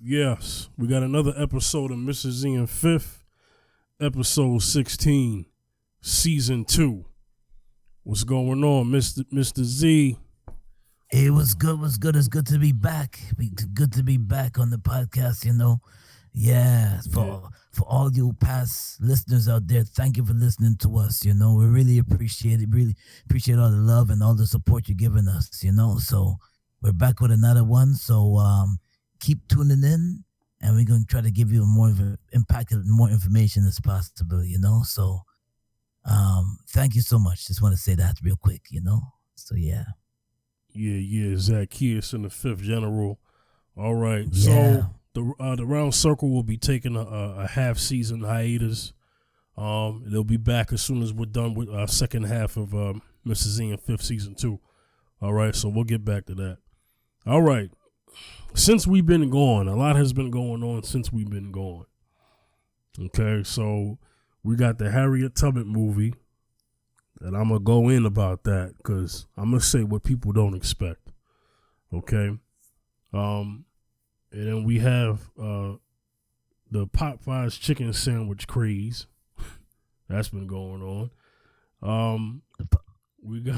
Yes, we got another episode of Mrs. Z and Fifth, episode 16, season 2. What's going on, Mr. Z? It was good. It's good to be back. Good to be back on the podcast, you know. Yeah, for all you past listeners out there, thank you for listening to us. You know, we really appreciate it. Really appreciate all the love and all the support you're giving us. You know, so we're back with another one. So keep tuning in, and we're going to try to give you more more information as possible. You know, so thank you so much. Just want to say that real quick. You know, so yeah. Yeah, Zaccheus in the 5th General. All right, Yeah. so the Round Circle will be taking a half-season hiatus. They'll be back as soon as we're done with our second half of Mrs. Z and 5th Season 2. All right, so we'll get back to that. All right, since we've been gone, a lot has been going on since we've been gone. Okay, so we got the Harriet Tubman movie. And I'm going to go in about that because I'm going to say what people don't expect. Okay? And then we have the Popeyes chicken sandwich craze. That's been going on. We got...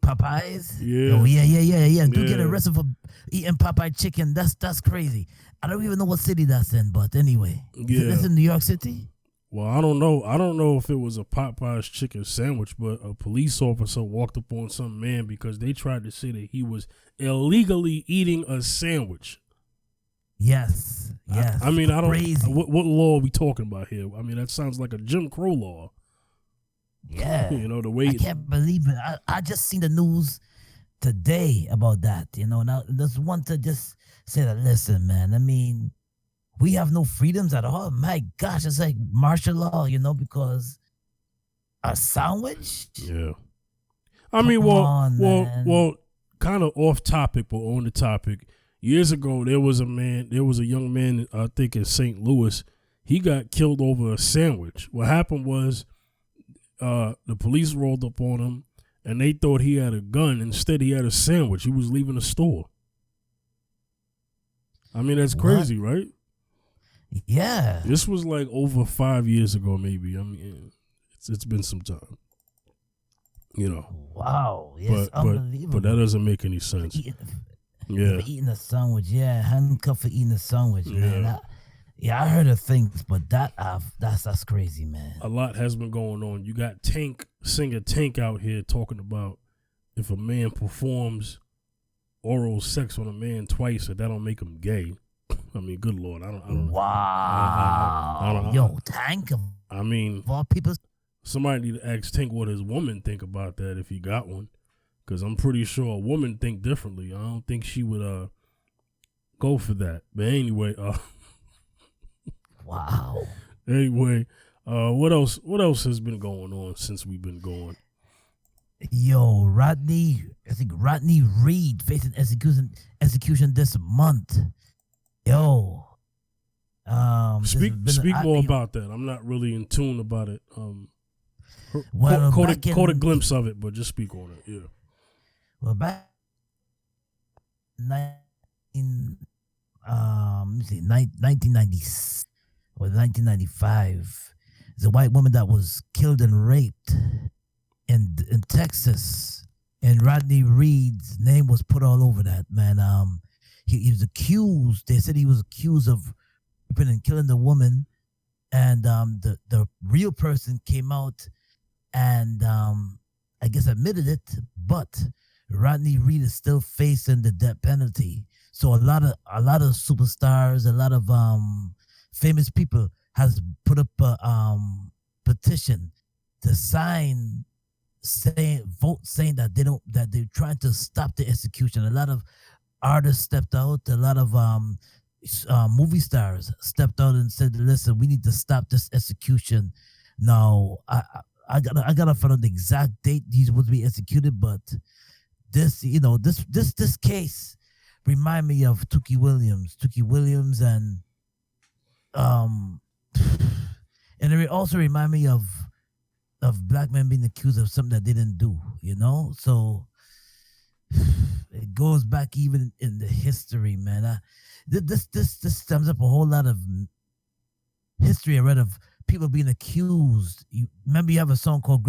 Popeyes? Yeah. Oh, yeah. Do get arrested for eating Popeye chicken. That's crazy. I don't even know what city that's in, but anyway. Yeah. Is it in New York City? Well, I don't know. I don't know if it was a Popeye's chicken sandwich, but a police officer walked up on some man because they tried to say that he was illegally eating a sandwich. Yes. I mean, I don't. Crazy. What law are we talking about here? I mean, that sounds like a Jim Crow law. Yeah. You know, the way I can't believe it. I just seen the news today about that. You know, now there's one to just say that. Listen, man. I mean, we have no freedoms at all. My gosh, it's like martial law, you know, because a sandwich. Yeah. I mean, well, kind of off topic, but on the topic. Years ago, there was a young man, I think in St. Louis. He got killed over a sandwich. What happened was, the police rolled up on him, and they thought he had a gun. Instead, he had a sandwich. He was leaving the store. I mean, that's crazy, right? Yeah. This was like over 5 years ago, maybe. I mean, it's been some time. You know. Wow. Yes, unbelievable. But that doesn't make any sense. Eating a sandwich. Yeah, handcuffed for eating a sandwich, man. I heard of things, but that's crazy, man. A lot has been going on. You got singer Tank out here talking about if a man performs oral sex on a man twice, that don't make him gay. I mean, good Lord, I don't. Wow. Yo, Tank. I mean, of all people. Somebody need to ask Tank what his woman think about that if he got one, because I'm pretty sure a woman think differently. I don't think she would go for that. But anyway, wow. Anyway, what else has been going on since we've been gone? Yo, Rodney Reed facing execution this month. Yo, speak more about that. I'm not really in tune about it. Caught a glimpse of it, but just speak on it. Yeah. Well, back in 1990 or 1995, there's a white woman that was killed and raped in Texas, and Rodney Reed's name was put all over that, man. He was accused. They said he was accused of raping and killing the woman, and the real person came out and I guess admitted it, but Rodney Reed is still facing the death penalty. So a lot of superstars, a lot of famous people has put up a petition to saying that they're trying to stop the execution. A lot of artists stepped out. A lot of movie stars stepped out and said, "Listen, we need to stop this execution." Now, I gotta find out the exact date he's supposed to be executed, but this case remind me of Tookie Williams, and it also remind me of black men being accused of something that they didn't do. You know, so it goes back even in the history, man. This sums up a whole lot of history I read of people being accused. You remember you have a song called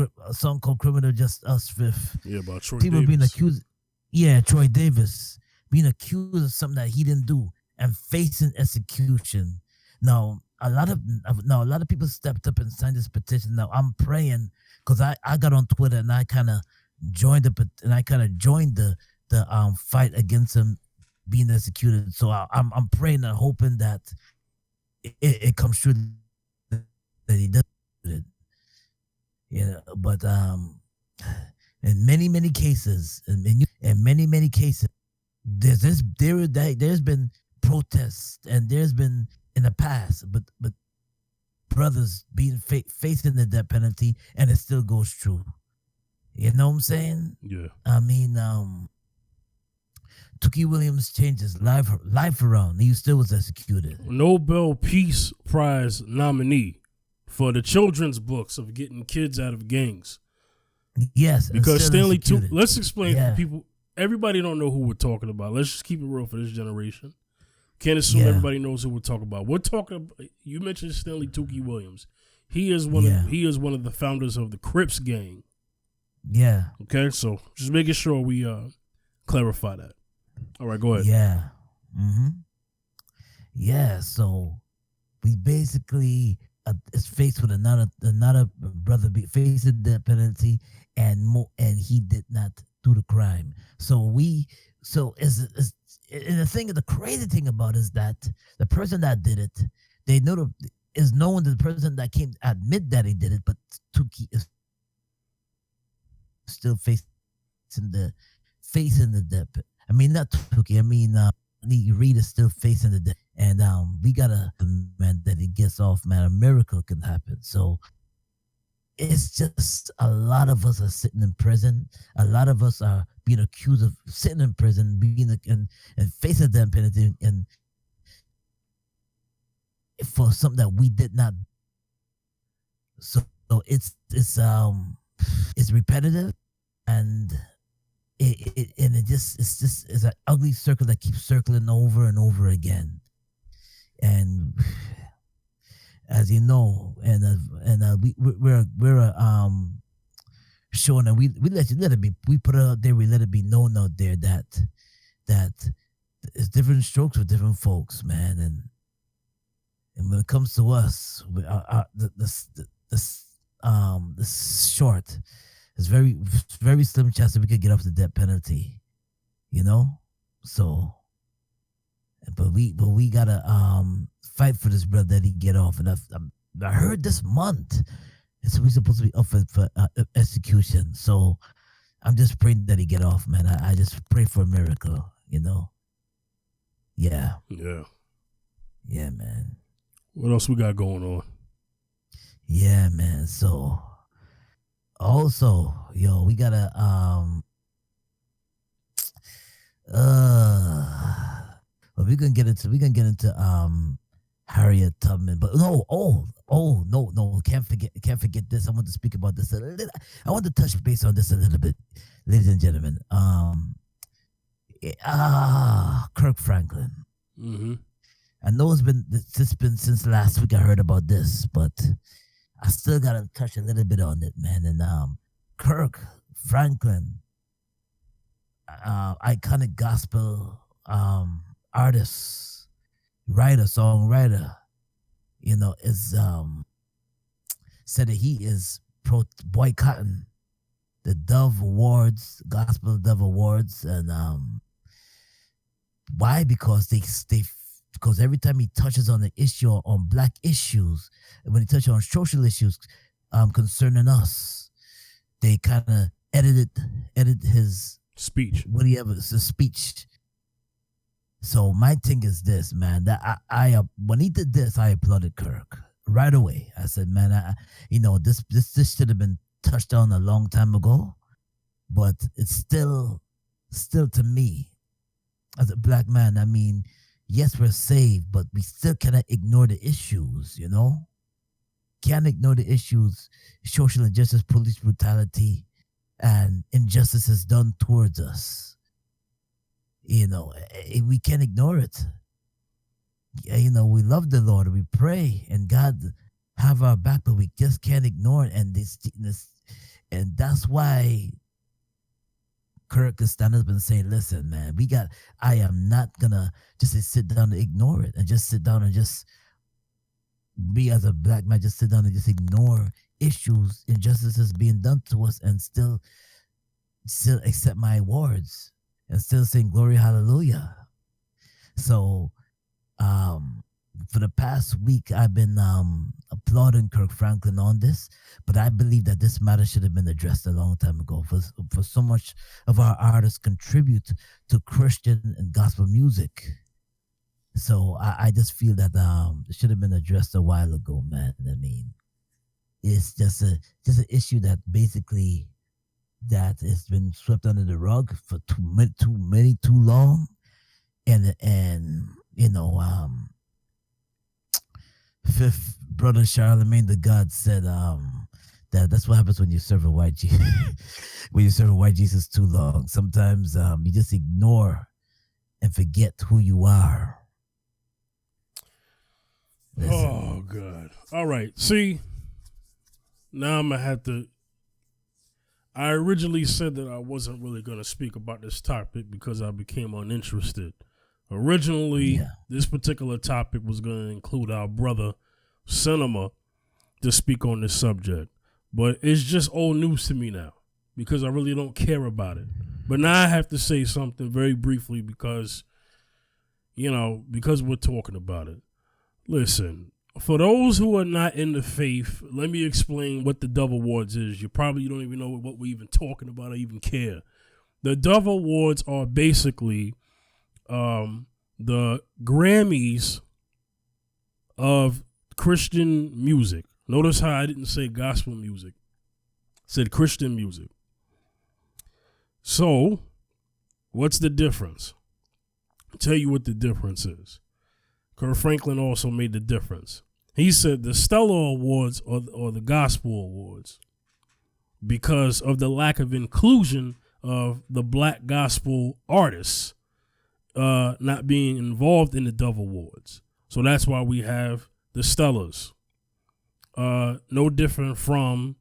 "Criminal Just Us Fifth." Yeah, about Troy People Davis. being accused. Yeah, Troy Davis being accused of something that he didn't do and facing execution. Now a lot of people stepped up and signed this petition. Now I'm praying because I got on Twitter and I kind of joined the fight against him being executed. So I'm praying and hoping that it comes true that he does it. But in many cases, in many cases, there's been protests and there's been in the past, but brothers being facing the death penalty and it still goes through. You know what I'm saying? Yeah. I mean, Tookie Williams changed his life around. He still was executed. Nobel Peace Prize nominee for the children's books of getting kids out of gangs. Yes, because Stanley Tookie. Let's explain for people. Everybody don't know who we're talking about. Let's just keep it real for this generation. Can't assume everybody knows who we're talking about. We're talking about, you mentioned Stanley Tookie Williams. He is one of the founders of the Crips gang. Yeah. Okay, so just making sure we clarify that. All right, go ahead. Yeah. Mm-hmm. Yeah, so we basically is faced with another brother facing the penalty and he did not do the crime. And the crazy thing about it is that the person that did it, they know is known the person that came admit that he did it, but Tookie is still facing the death. I mean, not Tookie. I mean, Reed is still facing the death, and we gotta man that he gets off. Man, a miracle can happen. So it's just a lot of us are sitting in prison. A lot of us are being accused of sitting in prison, and facing death penalty, and for something that we did not. So it's repetitive, and it's an ugly circle that keeps circling over and over again. And as you know, we're showing that we let it be. We put it out there. We let it be known out there that it's different strokes for different folks, man. And when it comes to us, the short, it's very slim chance that we could get off the death penalty, you know. So, but we gotta fight for this brother that he get off. And I heard this month it's supposed to be up for execution. So I'm just praying that he get off, man. I just pray for a miracle, you know. Yeah. Yeah. Yeah, man. What else we got going on? Yeah, man. So also, yo, we gotta well, we're gonna get into Harriet Tubman, but no, can't forget this. I want to speak about this a little. I want to touch base on this a little bit, ladies and gentlemen. Kirk Franklin. Mm-hmm. I know it's been since last week I heard about this, but I still gotta touch a little bit on it, man. And Kirk Franklin, iconic gospel artist, writer, songwriter, you know, is said that he is boycotting the Dove Awards, Gospel Dove Awards, and why? Because because every time he touches on the issue on black issues, and when he touches on social issues concerning us, they kind of edit his speech. His speech. So my thing is this, man. That I when he did this, I applauded Kirk right away. I said, man, this should have been touched on a long time ago, but it's still to me as a black man. I mean, yes, we're saved, but we still cannot ignore the issues. You know, can't ignore the issues: social injustice, police brutality, and injustices done towards us. We can't ignore it. We love the Lord, we pray, and God have our back, but we just can't ignore it. And that's why Kirk is standing up and saying, "Listen, man, I am not gonna just sit down and ignore it, and just sit down and just be as a black man, just sit down and just ignore issues, injustices being done to us, and still accept my awards and still sing glory, hallelujah." So, for the past week, I've been applauding Kirk Franklin on this, but I believe that this matter should have been addressed a long time ago. For so much of our artists contribute to Christian and gospel music, so I just feel that it should have been addressed a while ago, man. I mean, it's just an issue that basically that has been swept under the rug for too long, and fifth brother Charlemagne the God said that's what happens when you serve a white Jesus. When you serve a white Jesus too long, sometimes you just ignore and forget who you are. Listen. Oh God! All right, see, now I'm gonna have to. I originally said that I wasn't really gonna speak about this topic because I became uninterested. Originally, this particular topic was going to include our brother Cinema to speak on this subject, but it's just old news to me now because I really don't care about it. But now I have to say something very briefly because we're talking about it. Listen, for those who are not in the faith, let me explain what the Dove Awards is. You probably don't even know what we're even talking about or even care. The Dove Awards are basically the Grammys of Christian music. Notice how I didn't say gospel music. I said Christian music. So, what's the difference? I'll tell you what the difference is. Kirk Franklin also made the difference. He said the Stellar Awards or the Gospel Awards because of the lack of inclusion of the black gospel artists not being involved in the Dove Awards. So that's why we have the Stellars. No different from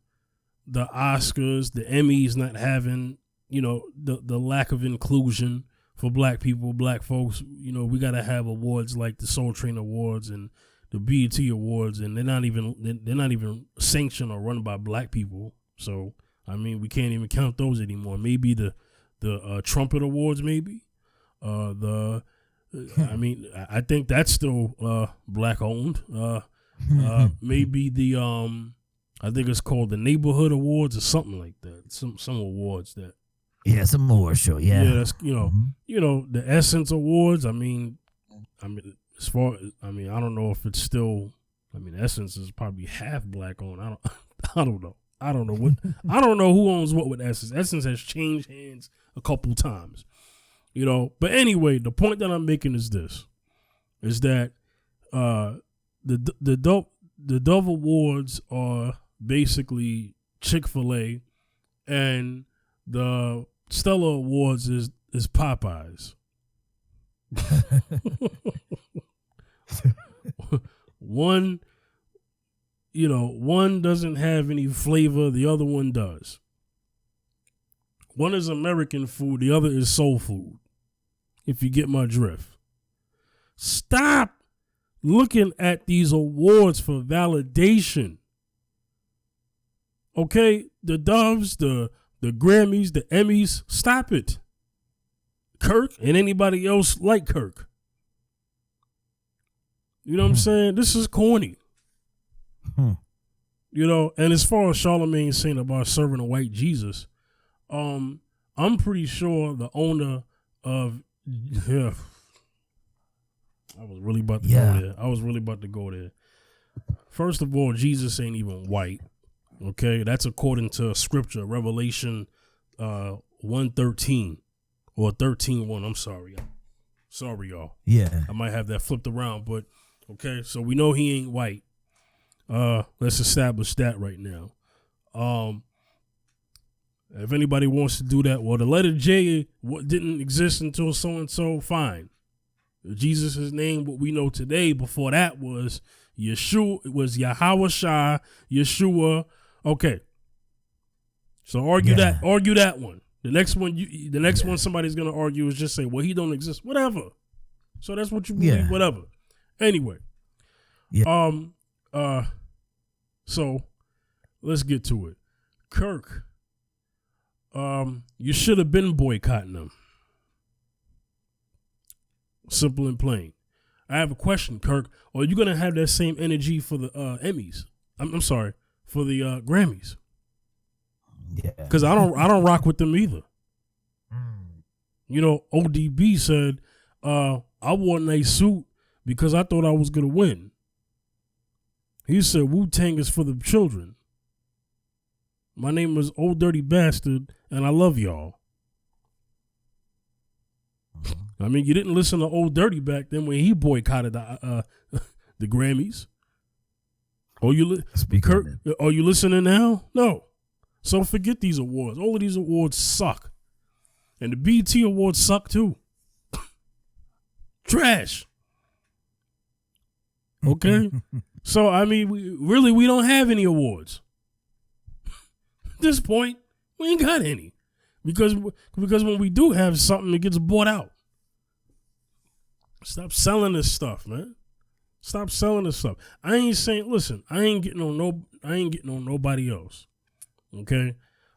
the Oscars, the Emmys not having, the lack of inclusion for black people, black folks. We got to have awards like the Soul Train Awards and the BET Awards, and they're not even sanctioned or run by black people. So, I mean, we can't even count those anymore. Maybe the Trumpet Awards, maybe. I think that's still black owned. Maybe the I think it's called the Neighborhood Awards or something like that. Some awards that. Yeah, some award show. Yeah, yeah. That's the Essence Awards. I mean, as far as I don't know if it's still. Essence is probably half black owned. I don't know. I don't know I don't know who owns what with Essence. Essence has changed hands a couple times. But anyway, the point that I'm making is this: is that the Dove Awards are basically Chick-fil-A, and the Stellar Awards is Popeyes. One doesn't have any flavor, the other one does. One is American food, the other is soul food. If you get my drift. Stop looking at these awards for validation. Okay? The Doves, the Grammys, the Emmys, stop it. Kirk and anybody else like Kirk. You know what I'm saying? This is corny. And as far as Charlemagne saying about serving a white Jesus, I'm pretty sure the owner of I was really about to go there. First of all, Jesus ain't even white. Okay, that's according to scripture, Revelation 1:13 or 13:1. I'm sorry. Sorry, y'all. Yeah. I might have that flipped around, but okay, so we know he ain't white. Let's establish that right now. If anybody wants to do that, well, the letter J didn't exist until so-and-so, fine. Jesus' name, what we know today, before that was Yeshua, it was Yahweh Shai, Yeshua. Okay. So argue that one. The next one somebody's gonna argue is just say, well, he don't exist. Whatever. So that's what you believe, whatever. Anyway. Yeah. So let's get to it. Kirk, you should have been boycotting them. Simple and plain. I have a question, Kirk. Are you gonna have that same energy for the Emmys? I'm sorry, for the Grammys. Yeah. Because I don't rock with them either. You know, ODB said, I wore a nice suit because I thought I was gonna win. He said Wu-Tang is for the children. My name is Old Dirty Bastard, and I love y'all. I mean, you didn't listen to Old Dirty back then when he boycotted the Grammys. Are you listening now? No. So forget these awards. All of these awards suck. And the BET awards suck too. Trash. Okay? So, I mean, we don't have any awards. At this point, we ain't got any. Because when we do have something, it gets bought out. Stop selling this stuff, man. Stop selling this stuff. I ain't saying, listen, I ain't getting on nobody else. Okay?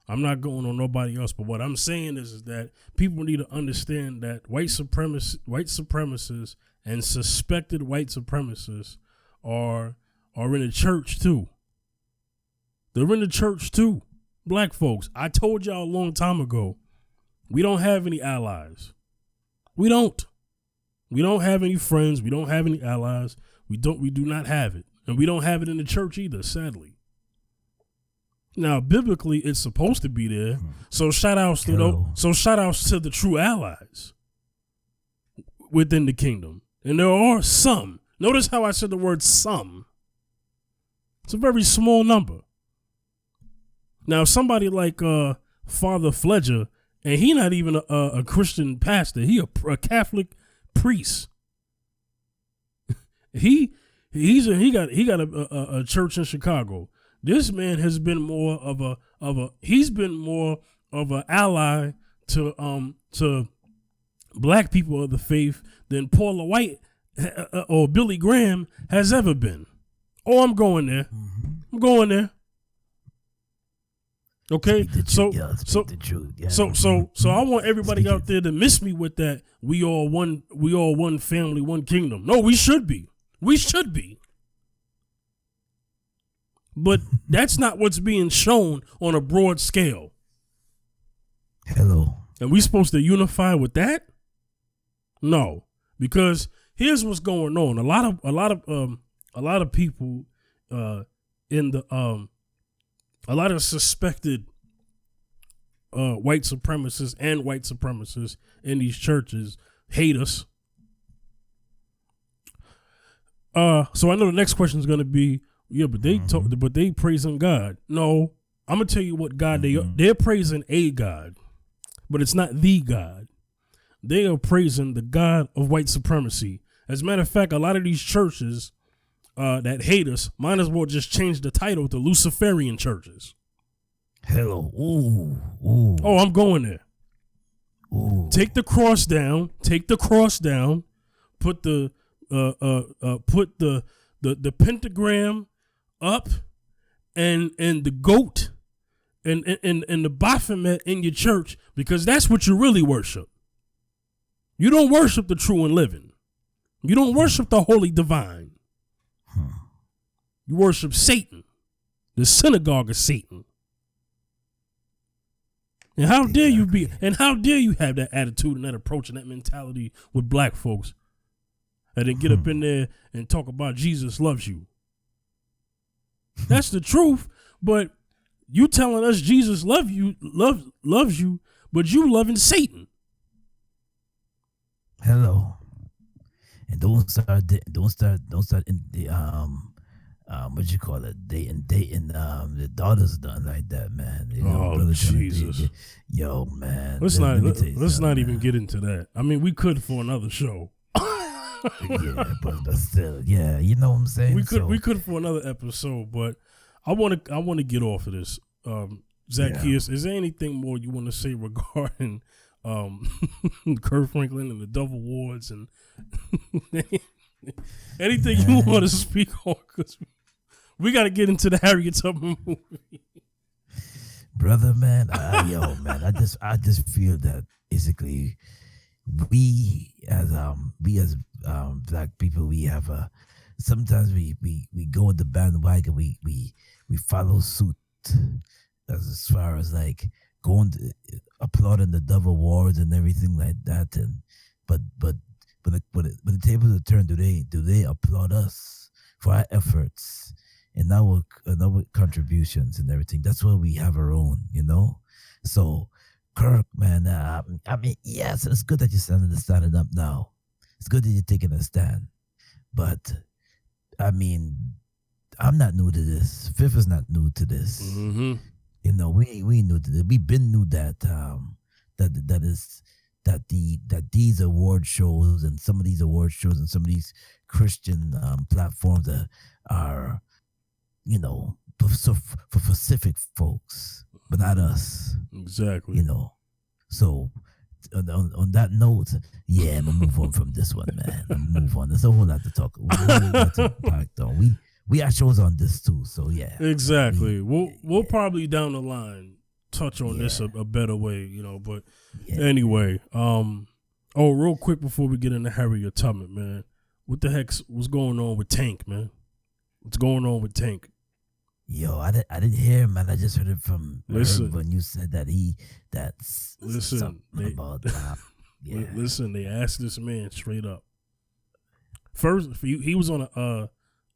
I'm not going on nobody else, but what I'm saying is that people need to understand that white supremacists and suspected white supremacists are in the church too. They're in the church too. Black folks. I told y'all a long time ago, we don't have any allies. We don't. We don't have any friends. We don't have any allies. We do not have it. And we don't have it in the church either, sadly. Now, biblically, it's supposed to be there. So shout outs to the true allies within the kingdom. And there are some. Notice how I said the word some. It's a very small number. Now, somebody like Father Fledger, and he not even a Christian pastor. He a Catholic priest. he got a church in Chicago. This man has been more of an ally to black people of the faith than Paula White or Billy Graham has ever been. Oh, I'm going there. I'm going there. Okay, so I want everybody out there to miss me with that. We all one family, one kingdom. No, we should be. But that's not what's being shown on a broad scale. Hello. And we supposed to unify with that? No, because here's what's going on. A lot of people a lot of suspected white supremacists and white supremacists in these churches hate us. So I know the next question is going to be, but they praising God. No, I'm gonna tell you what God they're praising a God, but it's not the God. They are praising the God of white supremacy. As a matter of fact, a lot of these churches that hate us might as well just change the title to Luciferian churches. Hello. Ooh. Oh, I'm going there. Ooh. Take the cross down. Put the pentagram up, and the goat and the Baphomet in your church, because that's what you really worship. You don't worship the true and living. You don't worship the holy divine. You worship Satan, the synagogue of Satan. And how dare you have that attitude and that approach and that mentality with black folks, and then get up in there and talk about Jesus loves you. That's the truth, but you telling us Jesus loves you, but you loving Satan. Hello. And don't start in the what you call it, dating the daughter's done like that, man. You know, Oh brother Jesus! yo, man. Let's Let me tell you let's something, not even man. get into that. I mean, we could for another show. Yeah, but still, yeah, you know what I'm saying. We could for another episode, but I want to get off of this. Zaccheus, is there anything more you want to say regarding Kurt Franklin and the Dove Awards and anything you want to speak on? Because we got to get into the Harriet Tubman movie. Brother, man, yo, man, I just feel that basically we as black people, we have sometimes we go in the bandwagon, we follow suit as far as like going to, applauding the Dove Awards and everything like that, and but the tables are turned. Do they applaud us for our efforts and our contributions and everything? That's why we have our own, you know. So Kirk, man, I mean, yes, it's good that you're standing up now. It's good that you're taking a stand, but I mean, I'm not new to this. Fifth is not new to this. Mm-hmm. You know, we knew that. We've been knew that that these award shows and some of these award shows and some of these Christian platforms are, you know, for specific folks, but not us. Exactly. You know, so on that note, yeah, I'm gonna move on from this one, man. I'm gonna move on. There's a whole lot to talk. We got to impact on. We have shows on this too, so yeah. Exactly. We'll probably down the line touch on this a better way, you know. But anyway, real quick before we get into Harriet Tubman, man, what's going on with Tank, man? What's going on with Tank? Yo, I didn't hear him, man. I just heard it from Herb when you said that Listen, they asked this man straight up. First, he was on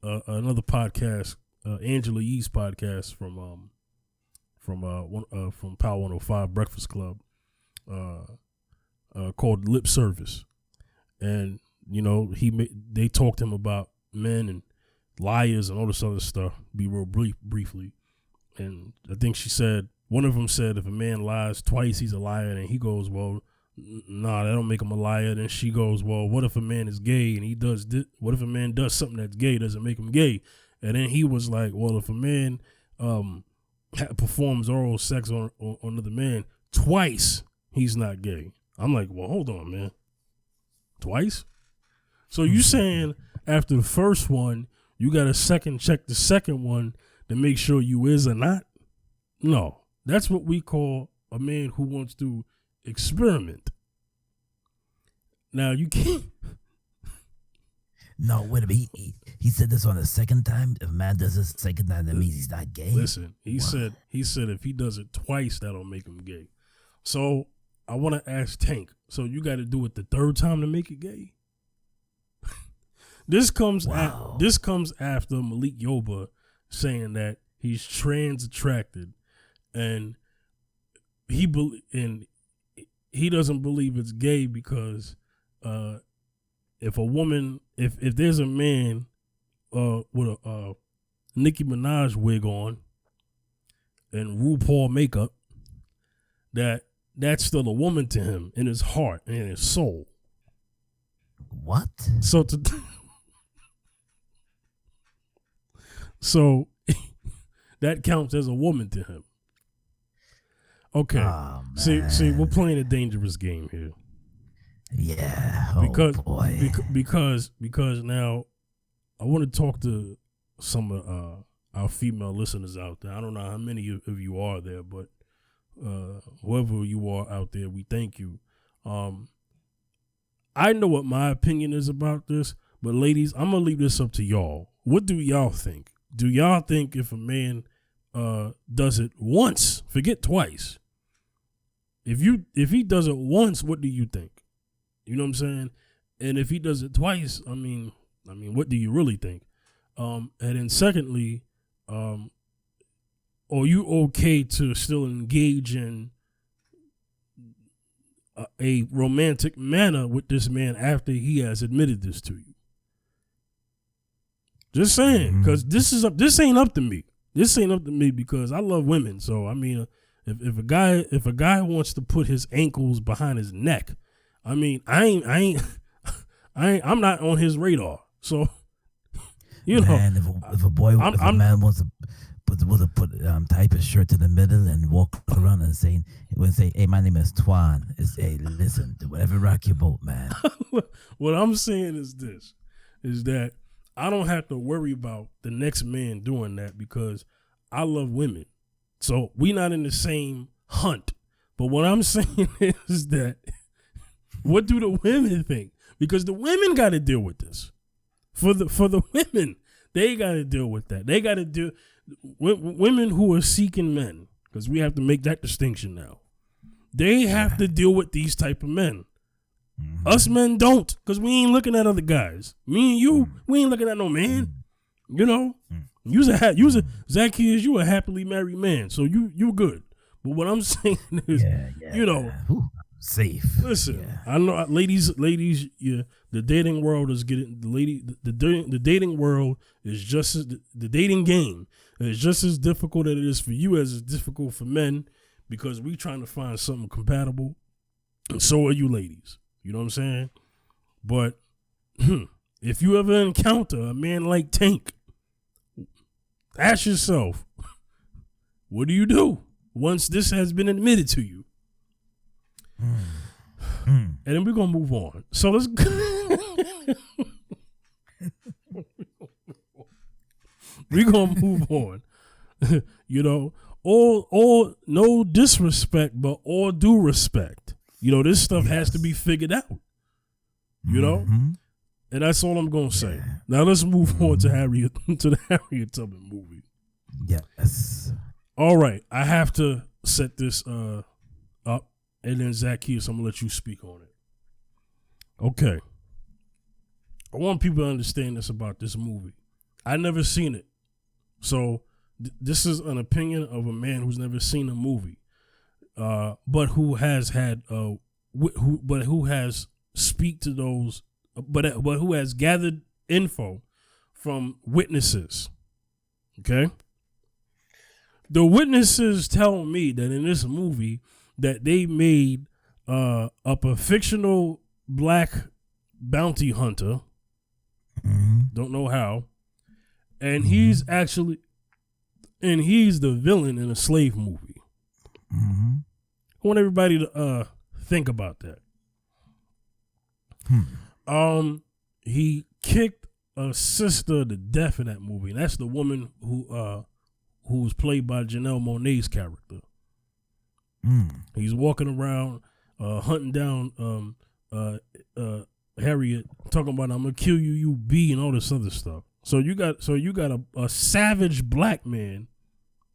another podcast, Angela Yee's podcast from Power 105 Breakfast Club, called Lip Service, and you know they talked to him about men and liars and all this other stuff. Be real briefly, and I think one of them said if a man lies twice, he's a liar, and he goes, well, nah, that don't make him a liar. Then she goes, well, what if a man is gay and he does what if a man does something that's gay, doesn't make him gay? And then he was like, well, if a man performs oral sex on another man twice, he's not gay. I'm like, well, hold on, man, twice? So you saying after the first one you got to check the second one to make sure you is or not? No, that's what we call a man who wants to experiment. Now you can't. No, wait a minute. He said this on the second time. If a man does this second time, that means he's not gay. Listen, he said if he does it twice, that'll make him gay. So I want to ask Tank. So you got to do it the third time to make it gay? This comes after Malik Yoba saying that he's trans attracted, and he doesn't believe it's gay because if a woman, if there's a man with a Nicki Minaj wig on and RuPaul makeup, that's still a woman to him in his heart and in his soul. What? So that counts as a woman to him. Okay. Oh, see, we're playing a dangerous game here. Yeah. Because now I want to talk to some of our female listeners out there. I don't know how many of you are there, but whoever you are out there, we thank you. I know what my opinion is about this, but ladies, I'm gonna leave this up to y'all. What do y'all think? Do y'all think if a man does it once, forget twice, if he does it once, what do you think? You know what I'm saying? And if he does it twice, I mean, what do you really think? And then secondly, are you okay to still engage in a romantic manner with this man after he has admitted this to you? Just saying, because this ain't up to me. This ain't up to me because I love women. So I mean, if a guy wants to put his ankles behind his neck, I mean, I'm not on his radar. So Man, if a man wants to put type his shirt to the middle and walk around and say, hey, my name is Twan. Hey, listen, whatever rock your boat, man. What I'm saying is this, is that I don't have to worry about the next man doing that because I love women. So we not in the same hunt. But what I'm saying is that what do the women think? Because the women got to deal with this. For the women, they got to deal with that. They got to deal women who are seeking men, because we have to make that distinction now. They have to deal with these type of men. Mm-hmm. Us men don't, because we ain't looking at other guys. Me and you, we ain't looking at no man. You know, Zaccheus, you a happily married man, so you good. But what I'm saying is, you know, safe. Listen, I know, ladies, yeah, the dating world is getting the dating world is just as the dating game is just as difficult as it is for you as it's difficult for men, because we trying to find something compatible, and so are you ladies. You know what I'm saying? But if you ever encounter a man like Tank, ask yourself, what do you do once this has been admitted to you? And then we're gonna move on. So let's we're gonna move on. You know, all no disrespect, but all due respect. You know, this stuff has to be figured out. You know, and that's all I'm gonna say. Yeah. Now let's move on to the Harriet Tubman movie. Yes. All right, I have to set this up. And then Zaccheus, I'm gonna let you speak on it. Okay. I want people to understand this about this movie. I never seen it, so this is an opinion of a man who's never seen a movie, but who has had who has speak to those, but who has gathered info from witnesses. Okay. The witnesses tell me that in this movie, that they made up a fictional black bounty hunter. Don't know how. And he's the villain in a slave movie. I want everybody to think about that. He kicked a sister to death in that movie. And that's the woman who was played by Janelle Monáe's character. He's walking around hunting down Harriet, talking about I'm gonna kill you, you B, and all this other stuff. So you got a savage black man,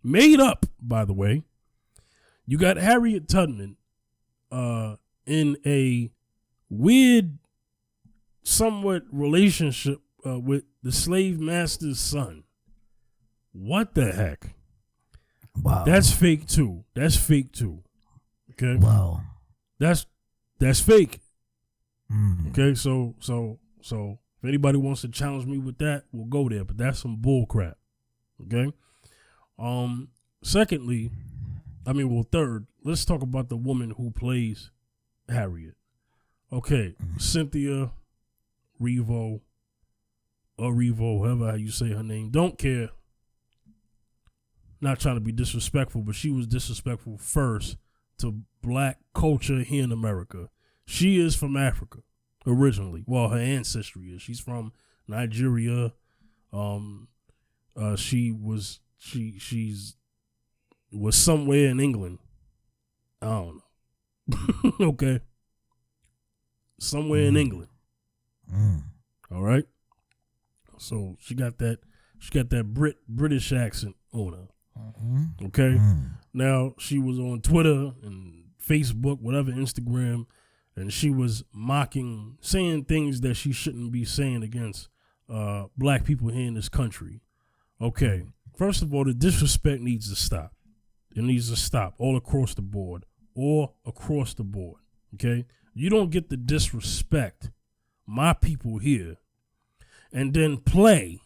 made up, by the way. You got Harriet Tubman in a weird, somewhat relationship with the slave master's son. What the heck? Wow. That's fake too. Okay. Wow. That's fake. Okay. So if anybody wants to challenge me with that, we'll go there. But that's some bull crap. Okay. Third, let's talk about the woman who plays Harriet. Okay. Cynthia Revo, however you say her name. Don't care. Not trying to be disrespectful, but she was disrespectful first to black culture here in America. She is from Africa originally. Well, her ancestry is. She's from Nigeria. She was somewhere in England. I don't know. Okay. Somewhere in England. All right. So she got that British accent on her. Okay. Now she was on Twitter and Facebook, whatever, Instagram, and she was mocking, saying things that she shouldn't be saying against black people here in this country. Okay. First of all, the disrespect needs to stop. It needs to stop all across the board. Okay. You don't get to disrespect my people here and then play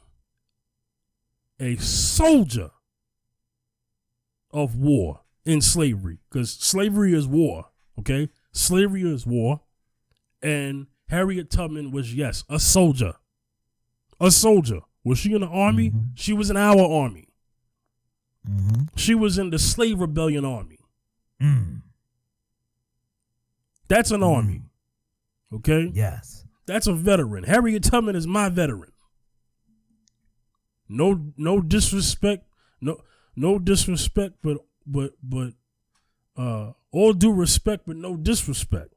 a soldier of war in slavery, because slavery is war, okay? Slavery is war. And Harriet Tubman was, yes, a soldier. A soldier. Was she in the army? Mm-hmm. She was in our army. Mm-hmm. She was in the slave rebellion army. Mm. That's an army. Okay? Yes. That's a veteran. Harriet Tubman is my veteran. No disrespect. No disrespect, but all due respect, but no disrespect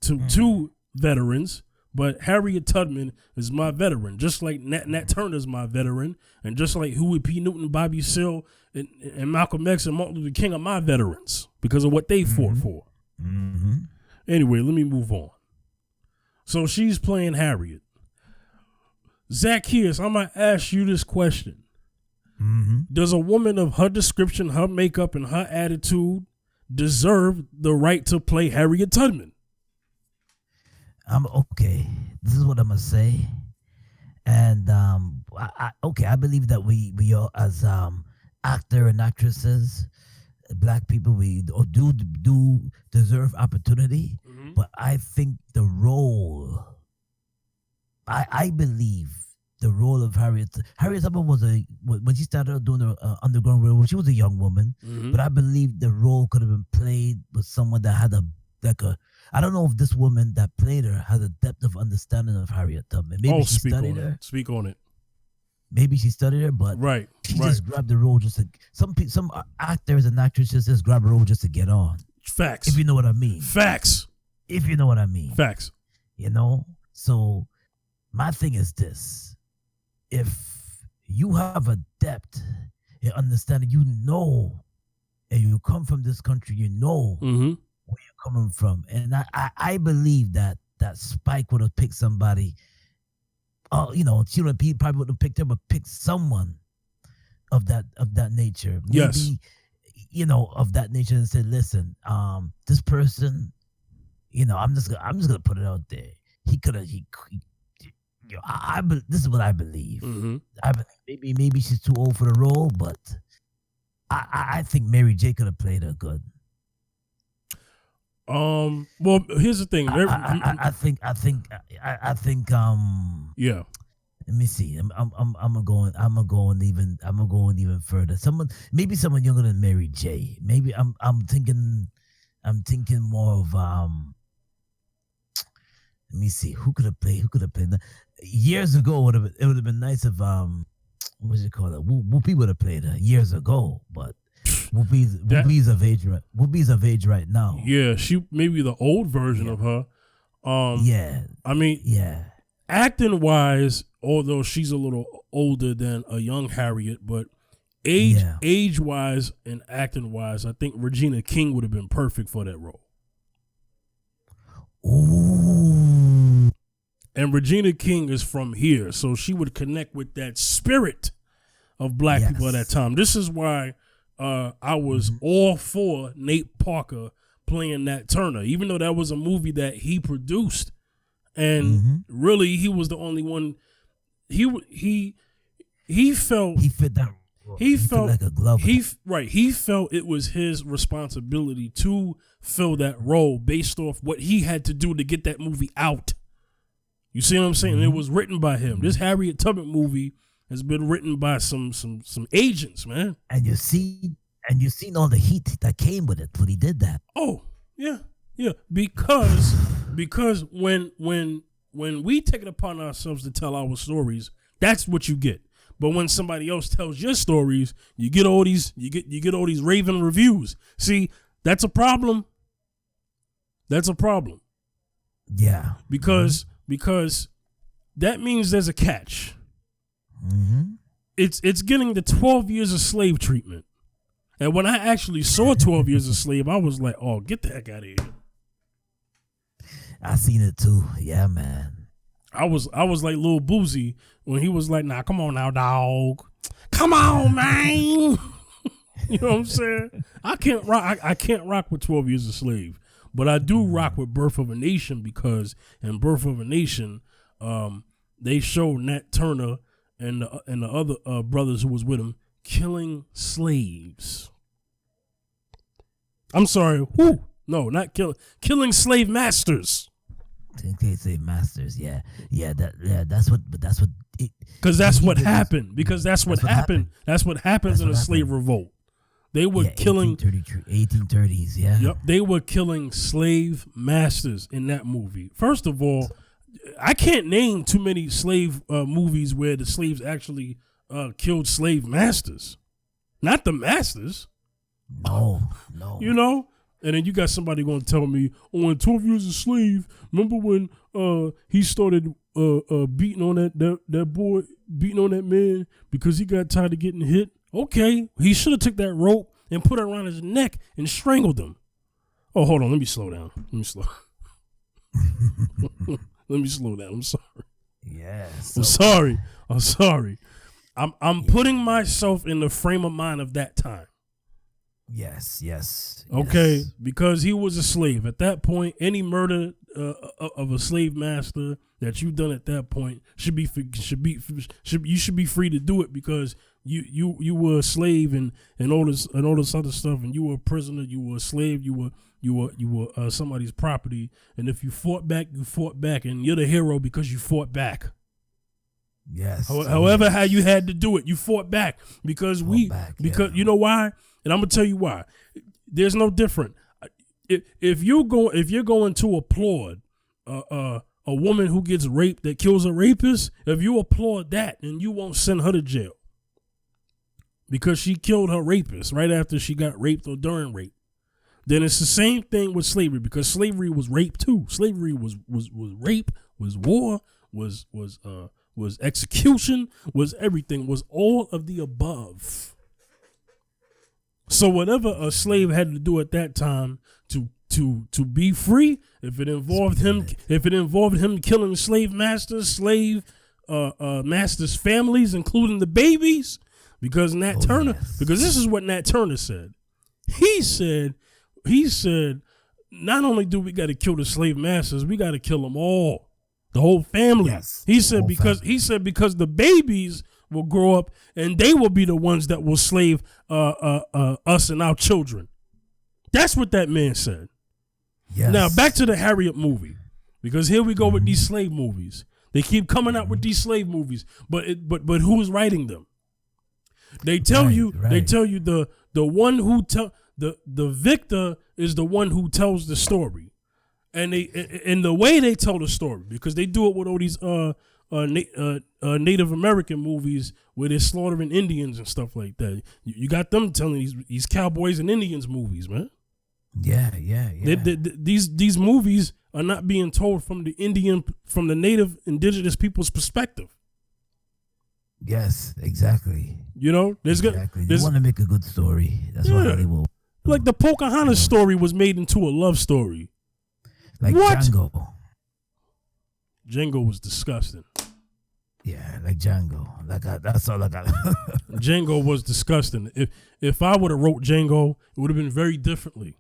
to veterans. But Harriet Tubman is my veteran, just like Nat Turner's my veteran, and just like Huey P. Newton, Bobby Seale, and Malcolm X and Martin Luther King are my veterans because of what they fought for. Mm-hmm. Anyway, let me move on. So she's playing Harriet. Zaccheus, I'm going to ask you this question. Mm-hmm. Does a woman of her description, her makeup, and her attitude deserve the right to play Harriet Tubman? Okay. This is what I'm gonna say, and I believe that we all, as actor and actresses, black people, we do deserve opportunity. Mm-hmm. But I think the role, I believe the role of Harriet Tubman was when she started doing the Underground Railroad, she was a young woman. Mm-hmm. But I believe the role could have been played with someone that had I don't know if this woman that played her had a depth of understanding of Harriet Tubman. Maybe she studied her. Speak on it. Maybe she studied her, but she just grabbed the role just to. Some actors and actresses just grab a role just to get on. Facts. If you know what I mean. Facts. If you know what I mean. Facts. You know? So my thing is this. If you have a depth in understanding, and you come from this country, mm-hmm. where you're coming from. And I believe that Spike would have picked somebody. She probably would have picked her, but picked someone of that nature. Maybe, yes. Of that nature, and said, listen, this person, I'm just gonna put it out there. This is what I believe. Mm-hmm. I believe maybe she's too old for the role, but I think Mary J could have played her good. Well, here's the thing. I think. Yeah. Let me see. I'm going even further. Maybe someone younger than Mary J. Maybe I'm thinking more of Let me see. Who could have played? Years ago, it would have been nice if what is it called? Whoopi would have played her years ago, but. Whoopi's of age right. Whoopi's of age right now. Yeah, she maybe the old version of her. Yeah. I mean, yeah. Acting wise, although she's a little older than a young Harriet, but age wise and acting wise, I think Regina King would have been perfect for that role. Ooh. And Regina King is from here, so she would connect with that spirit of black people at that time. This is why I was all for Nate Parker playing Nat Turner, even though that was a movie that he produced, and really he was the only one. He felt he fit that. He felt like a glove. He felt it was his responsibility to fill that role based off what he had to do to get that movie out. You see what I'm saying? It was written by him. This Harriet Tubman movie has been written by some agents, man. And you seen all the heat that came with it when he did that. Oh, yeah. Because when we take it upon ourselves to tell our stories, that's what you get. But when somebody else tells your stories, you get all these raving reviews. See, that's a problem. Yeah. Because that means there's a catch. Mm-hmm. It's getting the 12 years of slave treatment. And when I actually saw 12 Years a Slave, I was like, oh, get the heck out of here. I seen it too. Yeah, man. I was like Lil Boozy when he was like, nah, come on now, dog. Come on, man. You know what I'm saying? I can't rock with 12 Years a Slave. But I do rock with Birth of a Nation, because in Birth of a Nation, they show Nat Turner and the other brothers who was with him killing slaves. I'm sorry. Who? No, not killing slave masters. Slave masters. Yeah. That's what. Because that's what happened. Because that's what happened. That's what happens in a slave revolt. They were killing 1830s. Yeah. Yep. They were killing slave masters in that movie. First of all, I can't name too many slave movies where the slaves actually killed slave masters, not the masters. No. You know. And then you got somebody going to tell me, oh, in 12 Years a Slave, remember when he started beating on that boy, beating on that man because he got tired of getting hit? Okay, he should have took that rope and put it around his neck and strangled him. Oh, hold on, let me slow down. Let me slow down. I'm sorry. Yes. I'm sorry. I'm putting myself in the frame of mind of that time. Yes. Okay, because he was a slave. At that point, any murder of a slave master that you've done at that point you should be free to do it because you were a slave and all this other stuff, and you were a prisoner, you were a slave, you were somebody's property, and if you fought back, and you're the hero because you fought back. Yes. However, how you had to do it, you fought back because you know why. And I'm gonna tell you why. There's no different. If you're going to applaud a woman who gets raped that kills a rapist, if you applaud that, then you won't send her to jail because she killed her rapist right after she got raped or during rape. Then it's the same thing with slavery because slavery was rape too. Slavery was rape, was war, was execution, was everything, was all of the above. So whatever a slave had to do at that time to be free, if it involved him killing slave masters, masters' families, including the babies, because because this is what Nat Turner said. He said, not only do we got to kill the slave masters, we got to kill them all, the whole family. Yes, he said because the babies will grow up and they will be the ones that will slave us and our children. That's what that man said. Yes. Now back to the Harriet movie, because here we go with these slave movies. They keep coming out with these slave movies, but who is writing them? They tell you the one who the victor is the one who tells the story, and the way they tell the story, because they do it with all these Native American movies where they're slaughtering Indians and stuff like that. You got them telling these cowboys and Indians movies, man. Yeah. These movies are not being told from the Native indigenous people's perspective. Yes, exactly. You know, They want to make a good story. That's why they will. Like the Pocahontas story was made into a love story. Like what? Django was disgusting. Yeah, like Django. That's all I got. Django was disgusting. If I would have wrote Django, it would have been very differently.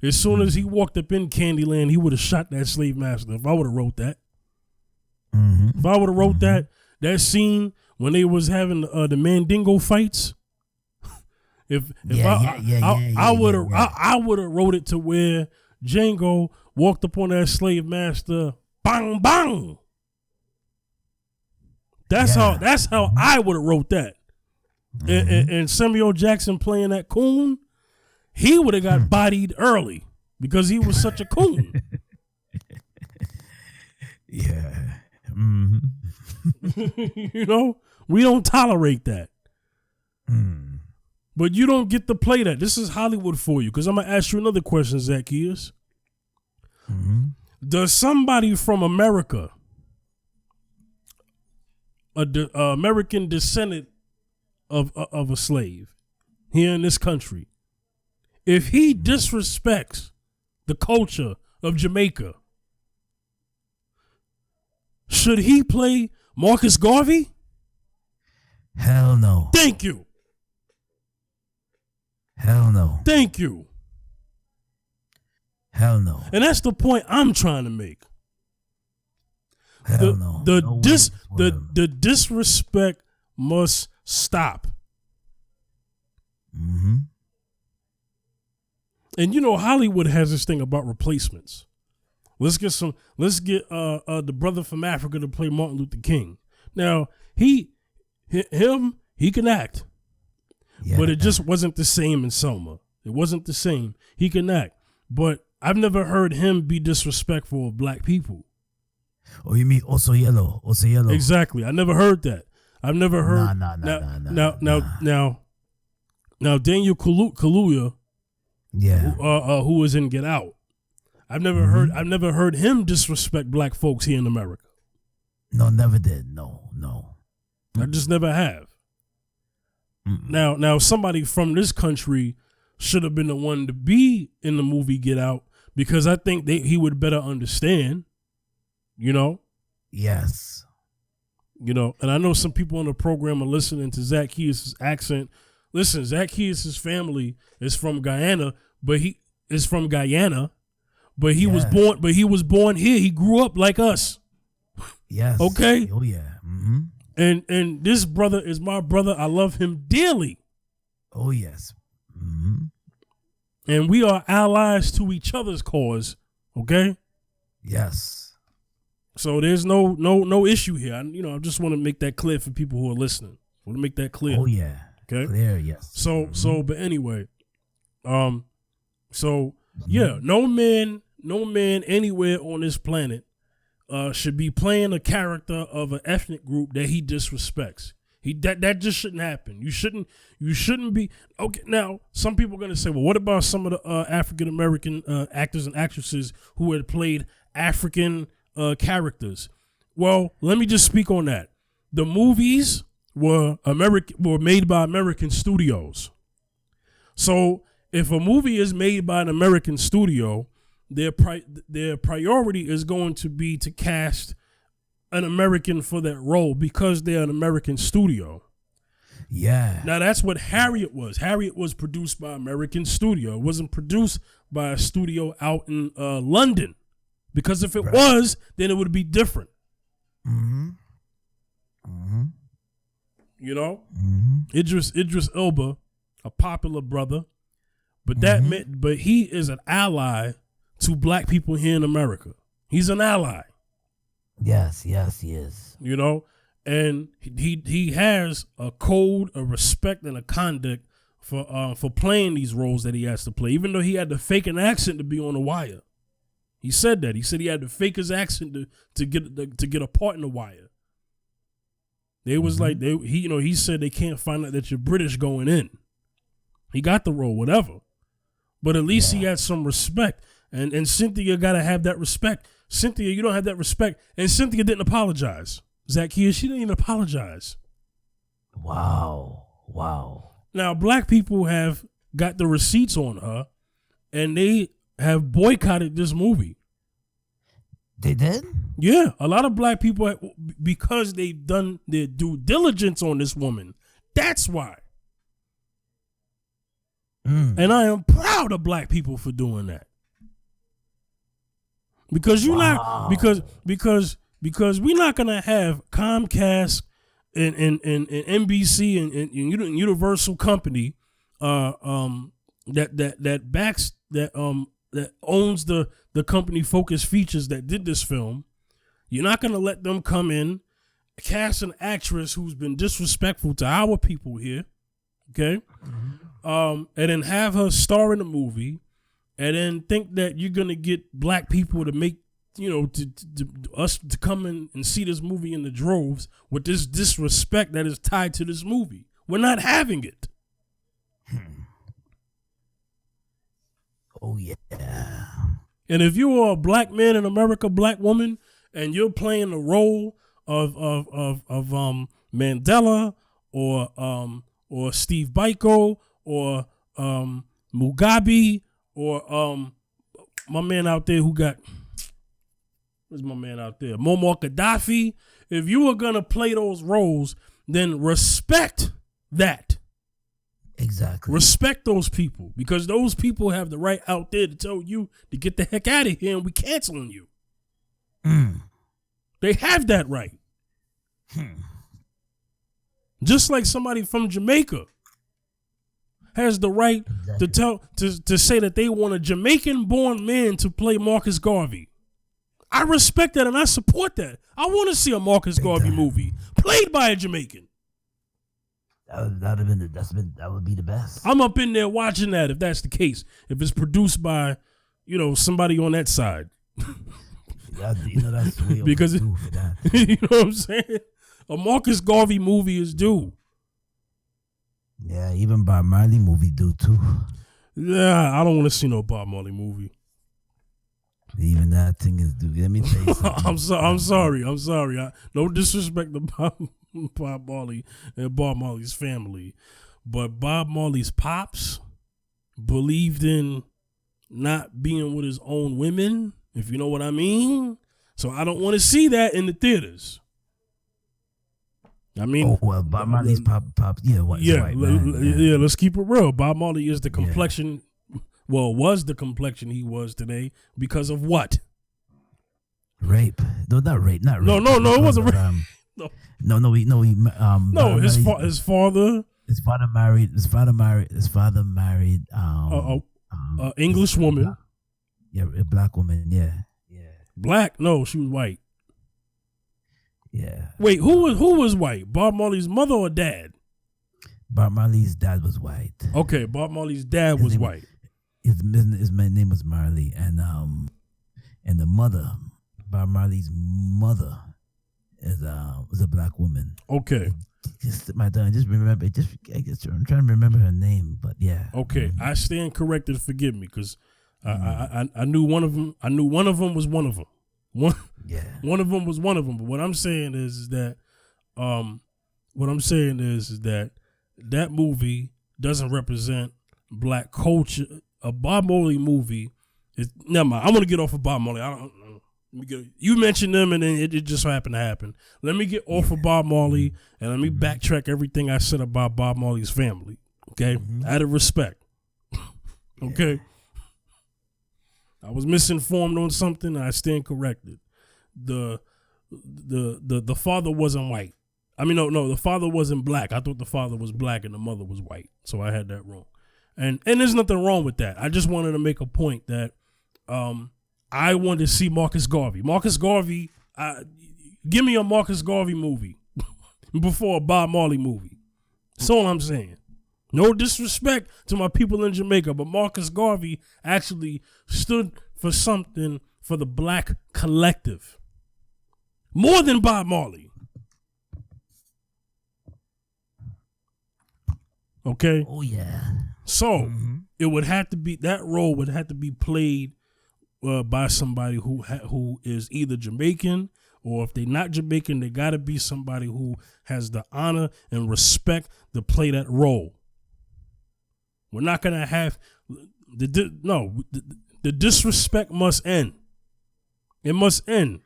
As soon as he walked up in Candyland, he would have shot that slave master. If I would have wrote that. Mm-hmm. If I would have wrote that scene when they was having the Mandingo fights, I would have wrote it to where Django walked upon that slave master, bang bang. That's how I would have wrote that. Mm-hmm. And Samuel Jackson playing that coon, he would have got bodied early because he was such a coon. Yeah. Mm-hmm. You know, we don't tolerate that. Mm. But you don't get to play that. This is Hollywood for you, because I'm going to ask you another question, Zaccheus. Mm-hmm. Does somebody from America, American descendant of a slave here in this country, if he disrespects the culture of Jamaica, should he play Marcus Garvey? Hell no. Thank you. Hell no. Thank you. Hell no. And that's the point I'm trying to make. Hell no. The disrespect must stop. Mm-hmm. And you know, Hollywood has this thing about replacements. Let's get the brother from Africa to play Martin Luther King. Now, he can act. Yeah. But it just wasn't the same in Selma. It wasn't the same. He can act. But I've never heard him be disrespectful of black people. Oh, you mean Also Yellow? Exactly. I never heard that. I've never heard. Now, Daniel Kaluuya, yeah, who was in Get Out. I've never heard him disrespect black folks here in America. No, never did. No. I just never have. Now, somebody from this country should have been the one to be in the movie Get Out, because I think he would better understand, you know? Yes. You know, and I know some people on the program are listening to Zaccheus' accent. Listen, Zaccheus' family is from Guyana, but he was born here. He grew up like us. Yes. Okay? Oh, yeah. Mm-hmm. And this brother is my brother. I love him dearly. Oh, yes. Mm-hmm. And we are allies to each other's cause. Okay? Yes. So there's no issue here. I just want to make that clear for people who are listening. I want to make that clear. Oh, yeah. Okay? Clear, yes. But anyway, yeah, no man anywhere on this planet should be playing a character of an ethnic group that he disrespects. That just shouldn't happen. You shouldn't be. Okay, now some people are gonna say, well, what about some of the African American actors and actresses who had played African characters? Well, let me just speak on that. The movies were made by American studios. So if a movie is made by an American studio, their priority is going to be to cast an American for that role because they're an American studio. Yeah. Now that's what Harriet was. Harriet was produced by American studio. It wasn't produced by a studio out in London, because if it was, then it would be different. Mm-hmm. Mm-hmm. You know, mm-hmm. Idris Elba, a popular brother, but that meant, but he is an ally to black people here in America. He's an ally. Yes, he is. You know, and he has a code, a respect, and a conduct for playing these roles that he has to play. Even though he had to fake an accent to be on The Wire, he said that. He said he had to fake his accent to get a part in The Wire. They was like he said they can't find out that you're British going in. He got the role, whatever, but at least he had some respect. And Cynthia gotta have that respect. Cynthia, you don't have that respect. And Cynthia didn't apologize. Zaccheus, she didn't even apologize. Wow. Now, black people have got the receipts on her, and they have boycotted this movie. They did? Yeah, a lot of black people, because they've done their due diligence on this woman. That's why. And I am proud of black people for doing that. Because we're not gonna have Comcast and NBC and Universal Company that owns the company Focus Features that did this film. You're not gonna let them come in, cast an actress who's been disrespectful to our people here, okay? And then have her star in the movie. And then think that you're gonna get black people to make, us to come in and see this movie in the droves with this disrespect that is tied to this movie. We're not having it. Oh yeah. And if you are a black man in America, black woman, and you're playing the role of Mandela or Steve Biko or Mugabe. Or my man out there where's my man out there? Muammar Gaddafi. If you are gonna play those roles, then respect that. Exactly. Respect those people, because those people have the right out there to tell you to get the heck out of here and we canceling you. They have that right. Just like somebody from Jamaica has the right to say that they want a Jamaican-born man to play Marcus Garvey. I respect that and I support that. I want to see a Marcus Garvey movie played by a Jamaican. That would be the best. I'm up in there watching that if that's the case. If it's produced by, somebody on that side. That's way because for that. You know what I'm saying? A Marcus Garvey movie is due. Yeah, even Bob Marley movie do too. Yeah, I don't want to see no Bob Marley movie. Even that thing is due. Let me tell you something. I'm sorry. No disrespect to Bob Marley and Bob Marley's family, but Bob Marley's pops believed in not being with his own women, if you know what I mean. So I don't want to see that in the theaters. I mean, Bob Marley's pop, white man. Yeah. Let's keep it real. Bob Marley is the complexion. Well, was the complexion he was today because of what? Rape? No, not rape. Not rape. No, it wasn't rape. No. His father. His father married. English woman. A black woman. Yeah. Black? No, she was white. Yeah. Wait, who was white? Bob Marley's mother or dad? Bob Marley's dad was white. Okay, Bob Marley's dad was white. His name was Marley, and the mother, Bob Marley's mother, was a black woman. Okay. I'm trying to remember her name, but yeah. Okay, I stand corrected. Forgive me, because I knew one of them. I knew one of them was one of them. One of them was one of them. But what I'm saying is that that movie doesn't represent black culture. A Bob Marley movie is never mind. I want to get off of Bob Marley. You mentioned them, and then it just happened to happen. Let me get off of Bob Marley, and let me backtrack everything I said about Bob Marley's family. Okay, out of respect. Okay, I was misinformed on something. And I stand corrected. The father wasn't white. I mean, no, the father wasn't black. I thought the father was black and the mother was white. So I had that wrong. And there's nothing wrong with that. I just wanted to make a point that I wanted to see Marcus Garvey. Marcus Garvey, give me a Marcus Garvey movie before a Bob Marley movie. That's all I'm saying. No disrespect to my people in Jamaica, but Marcus Garvey actually stood for something for the black collective. More than Bob Marley. Okay? Oh, yeah. So, it would have to be, that role would have to be played by somebody who is either Jamaican, or if they're not Jamaican, they got to be somebody who has the honor and respect to play that role. We're not going to have, the disrespect must end. It must end.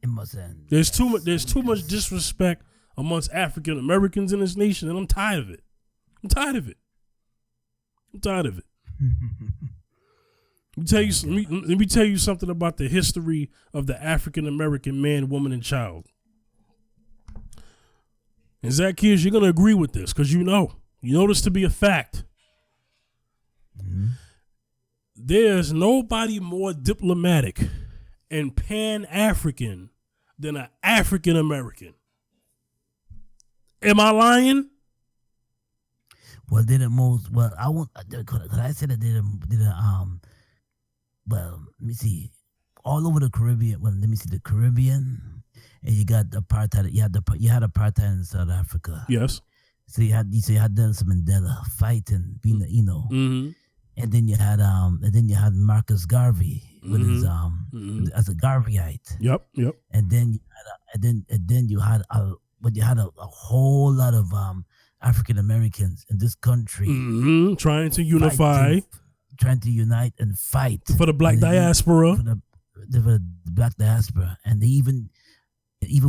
It must end. There's too much disrespect amongst African Americans in this nation, and I'm tired of it. Let me tell you something about the history of the African American man, woman, and child. And Zaccheus, you're gonna agree with this because you know this to be a fact. There's nobody more diplomatic and Pan-African than an African American. Am I lying? Well, I won't. Could I say that well, let me see. All over the Caribbean. Well, let me see the Caribbean, and you got the apartheid. You had apartheid in South Africa. Yes. So you had Nelson Mandela fighting, being and then you had Marcus Garvey with his as a Garveyite. Yep. And then you had a whole lot of African Americans in this country trying to unify, trying to unite and fight for the black diaspora. For the black diaspora, and they even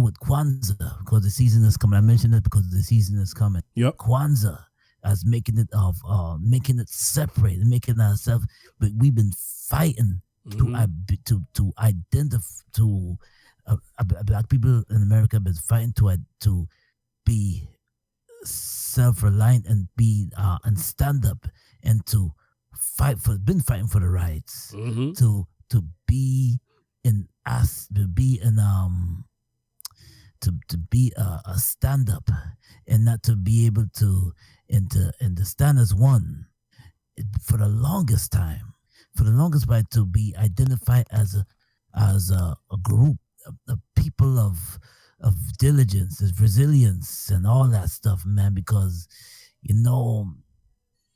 with Kwanzaa, because the season is coming. I mentioned it because the season is coming. Yep. Kwanzaa as making it separate, making ourselves. But we've been fighting to identify, to black people in America have been fighting to be self-reliant and be and stand up and to been fighting for the rights Mm-hmm. to be in us to be in to be a stand up and not to be able to and to stand as one for the longest time, to be identified as a group of people of diligence, of resilience, and all that stuff, man. Because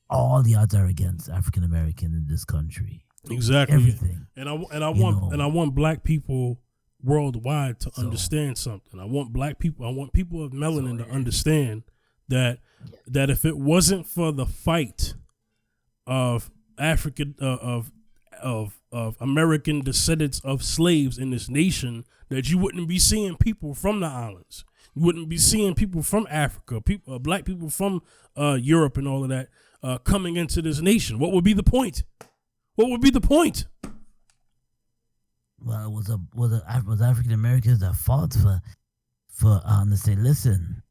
all the odds are against African American in this country. Exactly. Everything. And I want black people worldwide to understand something. I want people of melanin to understand that if it wasn't for the fight of African of American descendants of slaves in this nation, that you wouldn't be seeing people from the islands. You wouldn't be seeing people from Africa, black people from Europe and all of that coming into this nation. What would be the point? What would be the point? Well, it was African Americans that fought for to say, listen,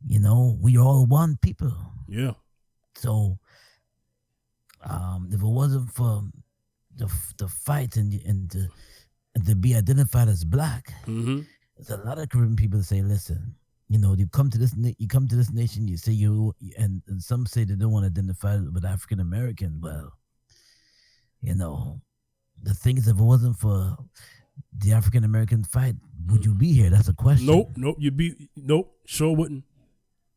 we all one people. Yeah. So, if it wasn't for the fight and to be identified as black, Mm-hmm. there's a lot of Caribbean people that say, listen, you come to this nation, you say and some say they don't want to identify with African American. Well, the thing is, if it wasn't for the African American fight, would you be here? That's a question. Nope. Sure wouldn't.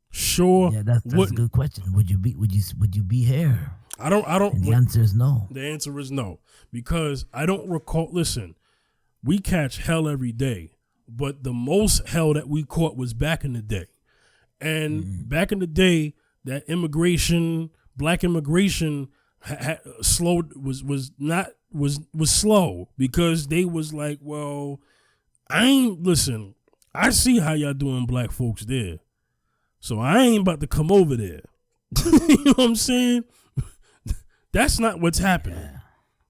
Sure. Yeah, that's a good question. Would you be here? I don't. And the answer is no. The answer is no, because I don't recall. Listen, we catch hell every day, but the most hell that we caught was back in the day, and back in the day, that black immigration was slow because they was like, well, I see how y'all doing, black folks there, so I ain't about to come over there. You know what I'm saying? That's not what's happening. Yeah.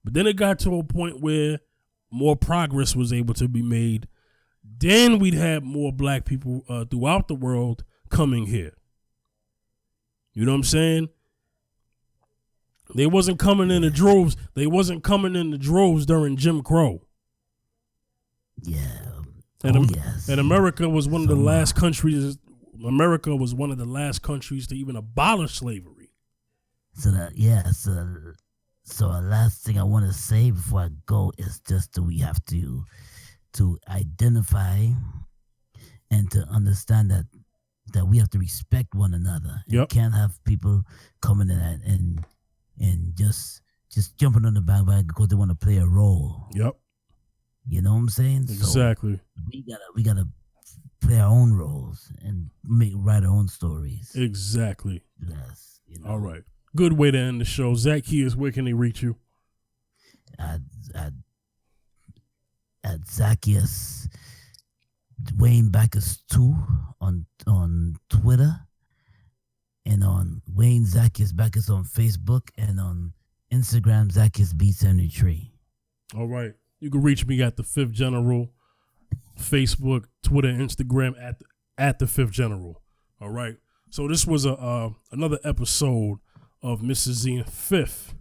But then it got to a point where more progress was able to be made. Then we'd have more black people throughout the world coming here. You know what I'm saying? They wasn't coming in the droves. During Jim Crow. Yeah. And America was one of the last countries. America was one of the last countries to even abolish slavery. So the last thing I want to say before I go is just that we have to identify and to understand that we have to respect one another. Yep. You can't have people coming in and just jumping on the bandwagon because they want to play a role. Yep. You know what I'm saying? Exactly. So we gotta play our own roles and write our own stories. Exactly. Yes. All right. Good way to end the show. Zaccheus, where can they reach you? At Zaccheus Wayne Backus 2 on Twitter, and on Wayne Zaccheus Backus on Facebook, and on Instagram Zaccheus B73. All right. You can reach me at the Fifth General, Facebook, Twitter, Instagram at the Fifth General. All right. So this was another episode of Mrs. Z Fifth,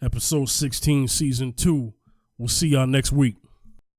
episode 16, season 2. We'll see y'all next week.